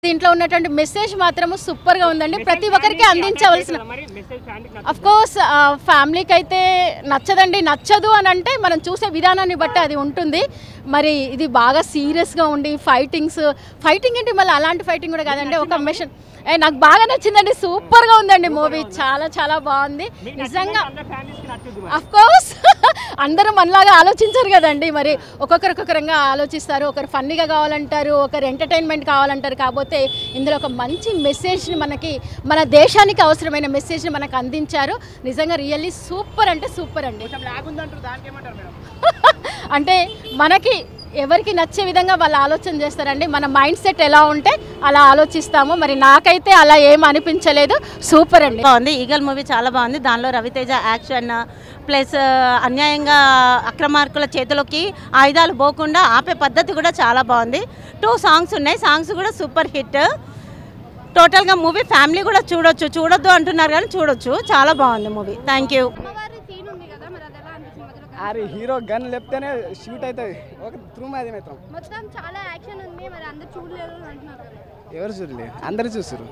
దీంట్లో ఉన్నటువంటి మెసేజ్ మాత్రము సూపర్గా ఉందండి. ప్రతి ఒక్కరికి అందించవలసిన, అఫ్ కోర్స్ ఫ్యామిలీకి అయితే నచ్చదండి. నచ్చదు అని అంటే మనం చూసే విధానాన్ని బట్టి అది ఉంటుంది. మరి ఇది బాగా సీరియస్గా ఉండి ఫైటింగ్ ఏంటి, మళ్ళీ అలాంటి ఫైటింగ్ కూడా కాదండి, ఒక మిషన్. నాకు బాగా నచ్చిందండి, సూపర్గా ఉందండి మూవీ, చాలా చాలా బాగుంది నిజంగా. అఫ్ కోర్స్ అందరూ మనలాగా ఆలోచించరు కదండి, మరి ఒక్కొక్కరంగా ఆలోచిస్తారు. ఒకరు ఫన్నీగా కావాలంటారు, ఒకరు ఎంటర్టైన్మెంట్ కావాలంటారు. కాకపోతే ఇందులో ఒక మంచి మెసేజ్ని మన దేశానికి అవసరమైన మెసేజ్ని మనకు అందించారు. నిజంగా రియల్లీ సూపర్ అంటే సూపర్ అండి. అంటే మనకి ఎవరికి నచ్చే విధంగా వాళ్ళు ఆలోచన చేస్తారండి. మన మైండ్ సెట్ ఎలా ఉంటే అలా ఆలోచిస్తాము. మరి నాకైతే అలా ఏం అనిపించలేదు, సూపర్ అండి. బాగుంది. ఈగల్ మూవీ చాలా బాగుంది. దానిలో రవితేజ యాక్షన్ ప్లస్ అన్యాయంగా అక్రమార్కుల చేతిలోకి ఆయుధాలు పోకుండా ఆపే పద్ధతి కూడా చాలా బాగుంది. 2 సాంగ్స్ ఉన్నాయి, సాంగ్స్ కూడా సూపర్ హిట్. టోటల్గా మూవీ ఫ్యామిలీ కూడా చూడొద్దు అంటున్నారు కానీ చూడొచ్చు, చాలా బాగుంది మూవీ. Thank you. అరే హీరో గన్ లేపితేనే షూట్ అవుతుంది, ఒక త్రూ మాది మాత్రం మొత్తం చాలా యాక్షన్ ఉంది. మరి అందరూ చూడలేదు అంటున్నారు కదా. ఎవరు చూడలేదు, అందరు చూస్తారు.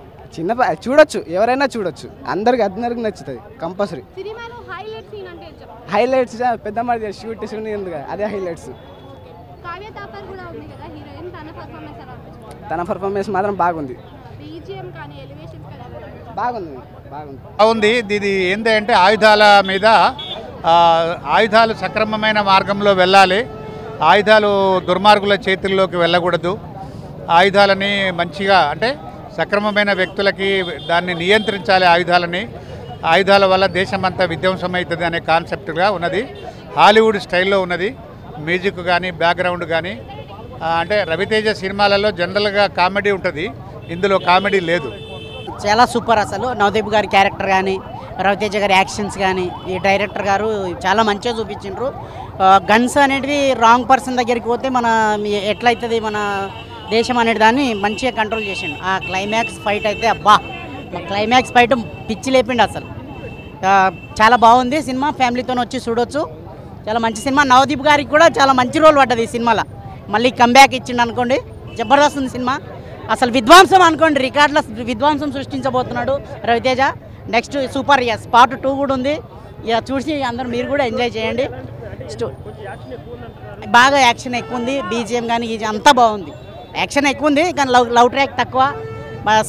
చూడొచ్చు, ఎవరైనా చూడొచ్చు, అందరికి నచ్చుతుంది కంపల్సరీ. సినిమాలో హైలైట్ సీన్ అంటే ఏం చెప్తారు? హైలైట్స్ పెద్ద మరి షూట్ ఉంది, అదే హైలైట్స్. కావ్య తాపర్ కూడా ఉంది కదా హీరోయిన్, తన పర్ఫార్మెన్స్ మాత్రం బాగుంది. బీజిఎం కానీ ఎలివేషన్స్ కానీ బాగుంది. ఇది ఏంటంటే ఆయుధాల మీద, ఆయుధాలు సక్రమమైన మార్గంలో వెళ్ళాలి, ఆయుధాలు దుర్మార్గుల చేతుల్లోకి వెళ్ళకూడదు, ఆయుధాలని మంచిగా అంటే సక్రమమైన వ్యక్తులకి దాన్ని నియంత్రించాలి. ఆయుధాల వల్ల దేశమంతా విధ్వంసమవుతుంది అనే కాన్సెప్ట్గా ఉన్నది. హాలీవుడ్ స్టైల్లో ఉన్నది. మ్యూజిక్ కానీ బ్యాక్గ్రౌండ్ కానీ, అంటే రవితేజ సినిమాలలో జనరల్గా కామెడీ ఉంటుంది, ఇందులో కామెడీ లేదు. చాలా సూపర్. అసలు నవదీప్ గారి క్యారెక్టర్ కానీ, రవితేజ గారి యాక్షన్స్ కానీ, ఈ డైరెక్టర్ గారు చాలా మంచిగా చూపించిండ్రు. గన్స్ అనేటివి రాంగ్ పర్సన్ దగ్గరికి పోతే ఎట్లయితుంది మన దేశం అనేది దాన్ని మంచిగా కంట్రోల్ చేసిండు. ఆ క్లైమాక్స్ ఫైట్ అయితే అబ్బా, క్లైమాక్స్ ఫైట్ పిచ్చి లేపిండు అసలు. చాలా బాగుంది సినిమా, ఫ్యామిలీతో వచ్చి చూడొచ్చు, చాలా మంచి సినిమా. నవదీప్ గారికి కూడా చాలా మంచి రోల్ పడ్డది ఈ సినిమాలో, మళ్ళీ కంబ్యాక్ ఇచ్చిండు అనుకోండి, జబర్దస్త్ ఉంది సినిమా. అసలు విధ్వంసం అనుకోండి, రికార్డుల విధ్వంసం సృష్టించబోతున్నాడు రవితేజ. నెక్స్ట్ సూపర్ పార్ట్ 2 కూడా ఉంది, ఇక చూసి అందరూ మీరు కూడా ఎంజాయ్ చేయండి. బాగా యాక్షన్ ఎక్కువ ఉంది, బీజిఎం కానీ అంతా బాగుంది. యాక్షన్ ఎక్కువ ఉంది కానీ లవ్ ట్రాక్ తక్కువ.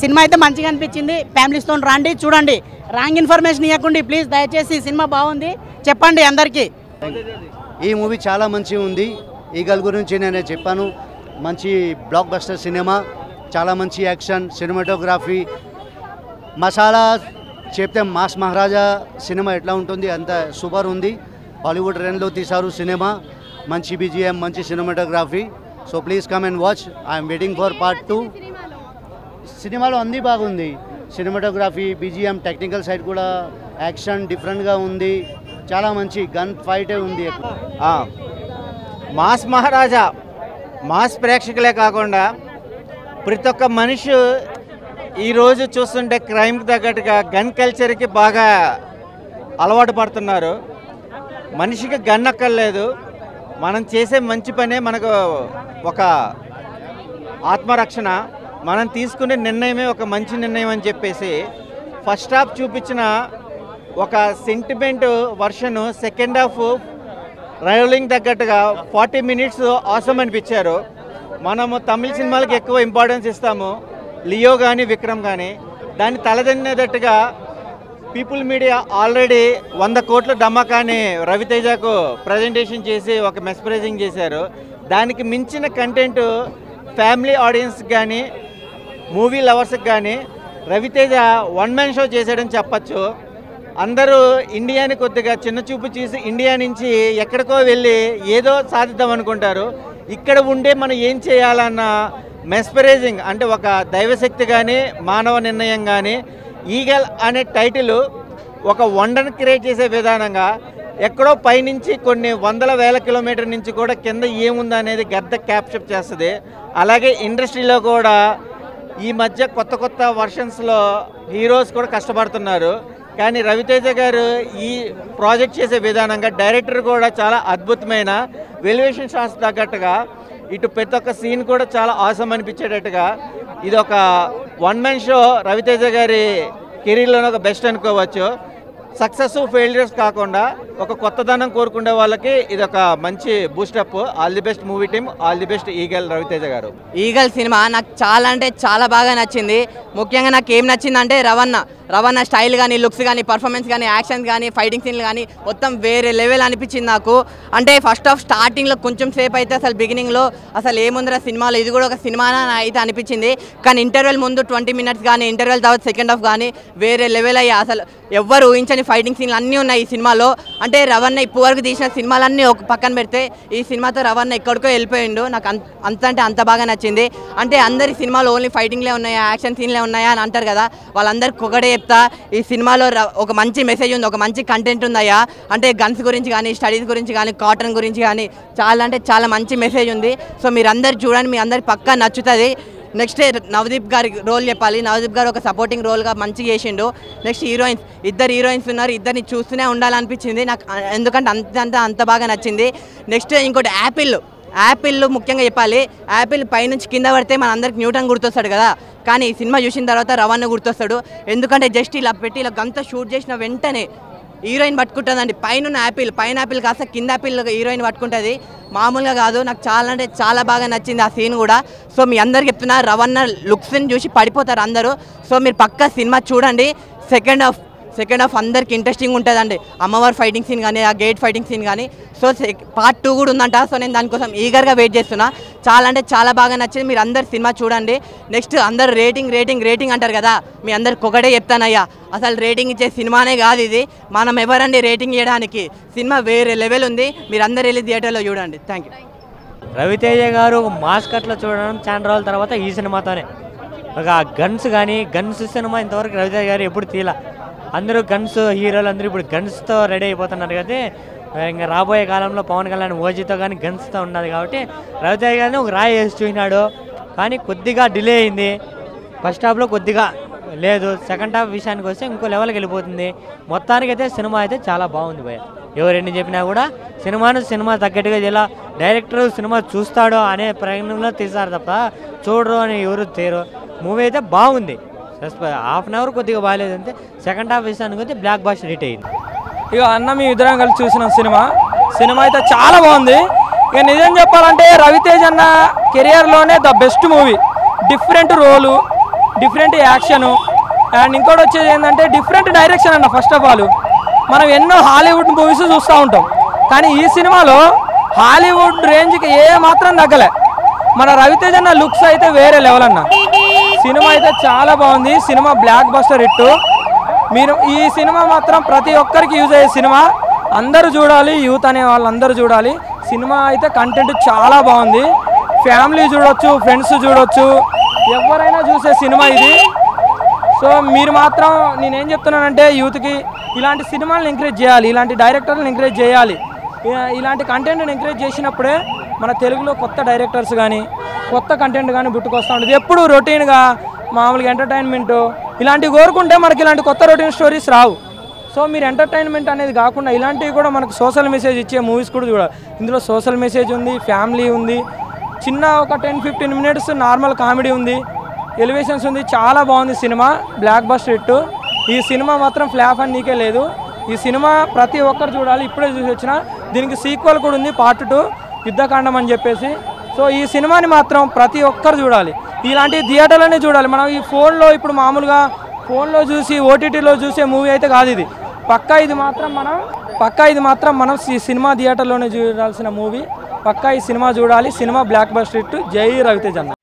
సినిమా అయితే మంచిగా అనిపించింది, ఫ్యామిలీస్తో రండి చూడండి. రాంగ్ ఇన్ఫర్మేషన్ ఇవ్వకండి ప్లీజ్, దయచేసి సినిమా బాగుంది చెప్పండి అందరికీ. ఈ మూవీ చాలా మంచిగా ఉంది. ఈగల్ గురించి నేను చెప్పాను, మంచి బ్లాక్ బస్టర్ సినిమా, చాలా మంచి యాక్షన్, సినిమాటోగ్రఫీ, మసాలా చెప్తే మాస్ మహారాజా సినిమా ఎట్లా ఉంటుంది అంత సూపర్ ఉంది. హాలీవుడ్ రేంజ్లో తీశారు సినిమా, మంచి బీజిఎం, మంచి cinematography. So please come and watch. I'm waiting for part 2. సినిమాలో అన్నీ బాగుంది, సినిమాటోగ్రఫీ, బీజిఎం, టెక్నికల్ సైడ్ కూడా, యాక్షన్ డిఫరెంట్గా ఉంది, చాలా మంచి గన్ ఫైటే ఉంది. మాస్ మహారాజా మాస్ ప్రేక్షకులే కాకుండా ప్రతి ఒక్క మనిషి ఈరోజు చూస్తుంటే క్రైమ్కి తగ్గట్టుగా గన్ కల్చర్కి బాగా అలవాటు పడుతున్నారు. మనిషికి గన్ అక్కర్లేదు, మనం చేసే మంచి పనే మనకు ఒక ఆత్మరక్షణ, మనం తీసుకునే నిర్ణయమే ఒక మంచి నిర్ణయం అని చెప్పేసి ఫస్ట్ హాఫ్ చూపించిన ఒక సెంటిమెంట్ వర్షను సెకండ్ హాఫ్ రోలింగ్ తగ్గట్టుగా 40 మినిట్స్ ఆసమ్ అనిపించారు. మనము తమిళ సినిమాలకు ఎక్కువ ఇంపార్టెన్స్ ఇస్తాము, లియో కానీ విక్రమ్ కానీ, దాన్ని తలదన్నేటట్టుగా పీపుల్ మీడియా ఆల్రెడీ 100 కోట్ల డమ్మకాన్ని రవితేజకు ప్రజెంటేషన్ చేసి ఒక మెస్ప్రైజింగ్ చేశారు. దానికి మించిన కంటెంట్ ఫ్యామిలీ ఆడియన్స్కి కానీ మూవీ లవర్స్కి కానీ రవితేజ 1 మ్యాన్ షో చేశాడని చెప్పచ్చు. అందరూ ఇండియాని కొద్దిగా చిన్న చూపు చూసి ఇండియా నుంచి ఎక్కడికో వెళ్ళి ఏదో సాధిద్దాం అనుకుంటారు. ఇక్కడ ఉండే మనం ఏం చేయాలన్న మెస్పరైజింగ్, అంటే ఒక దైవశక్తి కానీ మానవ నిర్ణయం కానీ, ఈగల్ అనే టైటిల్ ఒక వండర్ని క్రియేట్ చేసే విధానంగా ఎక్కడో పైనుంచి కొన్ని వందల వేల కిలోమీటర్ నుంచి కూడా కింద ఏముంది అనేది గద్ద క్యాప్చర్ చేస్తుంది. అలాగే ఇండస్ట్రీలో కూడా ఈ మధ్య కొత్త వర్షన్స్లో హీరోస్ కూడా కష్టపడుతున్నారు. కానీ రవితేజ గారు ఈ ప్రాజెక్ట్ చేసే విధానంగా డైరెక్టర్ కూడా చాలా అద్భుతమైన వెల్యుయేషన్ షాట్స్ తగ్గట్టుగా ఇటు ప్రతి ఒక్క సీన్ కూడా చాలా ఆసమ్ అనిపించేటట్టుగా ఇది ఒక వన్ మ్యాన్ షో రవితేజ గారి కెరీర్లోనే ఒక బెస్ట్ అనుకోవచ్చు. సక్సెస్ ఫెయిల్యూర్స్ కాకుండా ఒక కొత్తదనం కోరుకునే వాళ్ళకి ఇది ఒక మంచి boost up. All the best movie team, all the best Eagle Ravi Teja గారు. ఈగల్ సినిమా నాకు చాలా అంటే చాలా బాగా నచ్చింది. ముఖ్యంగా నాకు ఏం నచ్చిందంటే రవణ స్టైల్ కానీ, లుక్స్ కానీ, పర్ఫార్మెన్స్ కానీ, యాక్షన్ కానీ, ఫైటింగ్ సీన్లు కానీ మొత్తం వేరే లెవెల్ అనిపించింది నాకు. అంటే ఫస్ట్ ఆఫ్ స్టార్టింగ్లో కొంచెం సేపు అయితే అసలు బిగినింగ్లో అసలు ఏముందిరా సినిమాలో, ఇది కూడా ఒక సినిమా అయితే అనిపించింది. కానీ ఇంటర్వెల్ ముందు 20 minutes కానీ, ఇంటర్వెల్ తర్వాత సెకండ్ హాఫ్ కానీ వేరే లెవెల్ అయ్యా. అసలు ఎవ్వరు ఊహించని ఫైటింగ్ సీన్లు అన్నీ ఉన్నాయి ఈ సినిమాలో. అంటే రవణ ఇప్పటివరకు తీసిన సినిమాలన్నీ ఒక పక్కన పెడితే ఈ సినిమాతో రవణ ఎక్కడికో వెళ్ళిపోయిండు. నాకు అంత బాగా నచ్చింది. అంటే అందరి సినిమాలో ఓన్లీ ఫైటింగ్లే ఉన్నాయా, యాక్షన్ సీన్లే ఉన్నాయా అని అంటారు కదా, వాళ్ళందరికీ ఒకటే చెప్తా, ఈ సినిమాలో ఒక మంచి మెసేజ్ ఉంది, ఒక మంచి కంటెంట్ ఉందయ్యా. అంటే గన్స్ గురించి కానీ, స్టడీస్ గురించి కానీ, కాటన్ గురించి కానీ చాలా అంటే చాలా మంచి మెసేజ్ ఉంది. సో మీరు అందరు చూడండి, మీ అందరికి పక్కా నచ్చుతుంది. నెక్స్ట్ నవదీప్ గారి రోల్ చెప్పాలి. నవదీప్ గారు ఒక సపోర్టింగ్ రోల్గా మంచిగా చేసిండు. నెక్స్ట్ ఇద్దరు హీరోయిన్స్ ఉన్నారు, ఇద్దరిని చూస్తూనే ఉండాలనిపించింది నాకు, ఎందుకంటే అంత బాగా నచ్చింది. నెక్స్ట్ ఇంకోటి యాపిల్ ముఖ్యంగా చెప్పాలి. యాపిల్ పైనుంచి కింద పడితే మన అందరికి న్యూటన్ గుర్తొస్తాడు కదా, కానీ ఈ సినిమా చూసిన తర్వాత రవణ గుర్తొస్తాడు. ఎందుకంటే జస్ట్ ఇలా పెట్టి ఇలా గంత షూట్ చేసిన వెంటనే హీరోయిన్ పట్టుకుంటుందండి. పైన యాపిల్ కాస్త కింద యాపిల్ హీరోయిన్ పట్టుకుంటుంది, మామూలుగా కాదు. నాకు చాలా అంటే చాలా బాగా నచ్చింది ఆ సీన్ కూడా. సో మీ అందరికి చెప్తున్నా, రవణ లుక్స్ని చూసి పడిపోతారు అందరూ. సో మీరు పక్కా సినిమా చూడండి. సెకండ్ హాఫ్ అందరికి ఇంట్రెస్టింగ్ ఉంటుందండి. అమ్మవారి ఫైటింగ్ సీన్ కానీ, ఆ గేట్ ఫైటింగ్ సీన్ కానీ. సో పార్ట్ 2 కూడా ఉందంట. సో నేను దానికోసం ఈగర్గా వెయిట్ చేస్తున్నా. చాలా అంటే చాలా బాగా నచ్చింది. మీరు అందరు సినిమా చూడండి. నెక్స్ట్ అందరు రేటింగ్ అంటారు కదా, మీ అందరికి ఒకటే చెప్తానయ్యా, అసలు రేటింగ్ ఇచ్చే సినిమానే కాదు ఇది. మనం ఎవరండి రేటింగ్ ఇవ్వడానికి? సినిమా వేరే లెవెల్ ఉంది. మీరు అందరు వెళ్ళి థియేటర్లో చూడండి. Thank you. రవితేజ గారు మాస్ కట్లో చూడడం చాలా రోజుల తర్వాత ఈ సినిమాతోనే. ఒక గన్స్ సినిమా ఇంతవరకు రవితేజ గారు ఎప్పుడు తీల. అందరూ గన్స్ హీరోలు అందరూ ఇప్పుడు గన్స్తో రెడీ అయిపోతున్నారు కదా. ఇంకా రాబోయే కాలంలో పవన్ కళ్యాణ్ ఓజీతో కానీ గన్స్తో ఉన్నది కాబట్టి రవితేజ గారిని ఒక రాయి వేసి చూసినాడు. కానీ కొద్దిగా డిలే అయింది. ఫస్ట్ హాఫ్లో కొద్దిగా లేదు, సెకండ్ హాఫ్ విషయానికి వస్తే ఇంకో లెవెల్కి వెళ్ళిపోతుంది. మొత్తానికైతే సినిమా అయితే చాలా బాగుంది భయ్య. ఎవరెన్ని చెప్పినా కూడా సినిమా తగ్గట్టుగా ఇలా డైరెక్టర్ సినిమా చూస్తాడో అనే ప్రయత్నంలో తీస్తారు తప్ప చూడరు అని ఎవరు తీరు. మూవీ అయితే బాగుంది. హాఫ్ అన్ అవర్ కొద్దిగా బాగాలేదు అంతే. సెకండ్ హాఫ్ విషయానికి అయితే బ్లాక్ బస్టర్ హిట్ అయింది. ఇక అన్న మీ ఇద్దరం కలిసి చూసిన సినిమా అయితే చాలా బాగుంది. ఇక నిజం చెప్పాలంటే రవితేజ అన్న కెరియర్లోనే the best movie. Different role, different action, and ఇంకోటి వచ్చేది ఏంటంటే డిఫరెంట్ డైరెక్షన్ అన్న. ఫస్ట్ ఆఫ్ ఆల్ మనం ఎన్నో హాలీవుడ్ మూవీస్ చూస్తూ ఉంటాం, కానీ ఈ సినిమాలో హాలీవుడ్ రేంజ్కి ఏ మాత్రం తగ్గలే. మన రవితేజ అన్న లుక్స్ అయితే వేరే లెవెల్ అన్న. సినిమా అయితే చాలా బాగుంది. Cinema block buster hit. మీరు ఈ సినిమా మాత్రం ప్రతి ఒక్కరికి యూజ్ అయ్యే సినిమా. అందరూ చూడాలి, యూత్ అనే వాళ్ళందరూ చూడాలి. సినిమా అయితే కంటెంట్ చాలా బాగుంది. ఫ్యామిలీ చూడొచ్చు, ఫ్రెండ్స్ చూడొచ్చు, ఎవరైనా చూసే సినిమా ఇది. సో మీరు మాత్రం నేనేం చెప్తున్నానంటే యూత్కి ఇలాంటి సినిమాలను ఎంకరేజ్ చేయాలి, ఇలాంటి డైరెక్టర్లను ఎంకరేజ్ చేయాలి. ఇలాంటి కంటెంట్ని ఎంకరేజ్ చేసినప్పుడే మన తెలుగులో కొత్త డైరెక్టర్స్ కానీ కొత్త కంటెంట్ కానీ పుట్టుకొస్తూ ఉంటుంది. ఎప్పుడు రొటీన్గా మామూలుగా ఎంటర్టైన్మెంట్ ఇలాంటివి కోరుకుంటే మనకి ఇలాంటి కొత్త రొటీన్ స్టోరీస్ రావు. సో మీరు ఎంటర్టైన్మెంట్ అనేది కాకుండా ఇలాంటివి కూడా మనకు సోషల్ మెసేజ్ ఇచ్చే మూవీస్ కూడా చూడాలి. ఇందులో సోషల్ మెసేజ్ ఉంది, ఫ్యామిలీ ఉంది, చిన్న ఒక 10-15 minutes నార్మల్ కామెడీ ఉంది, ఎలివేషన్స్ ఉంది. చాలా బాగుంది సినిమా. Block buster hit. ఈ సినిమా మాత్రం ఫ్లాప్ అని నీకే లేదు. ఈ సినిమా ప్రతి ఒక్కరు చూడాలి. ఇప్పుడే చూసి వచ్చిన దీనికి సీక్వెల్ కూడా ఉంది, పార్ట్ 2 యుద్ధకాండం అని చెప్పేసి. సో ఈ సినిమాని మాత్రం ప్రతి ఒక్కరు చూడాలి. ఇలాంటి థియేటర్లోనే చూడాలి. మనం ఈ ఫోన్లో ఇప్పుడు మామూలుగా ఫోన్లో చూసి ఓటీటీలో చూసే మూవీ అయితే కాదు ఇది. పక్కా ఇది మాత్రం మనం ఈ సినిమా థియేటర్లోనే చూడాల్సిన మూవీ. పక్కా ఈ సినిమా చూడాలి. Cinema block buster hit. జై రవితేజ అన్న.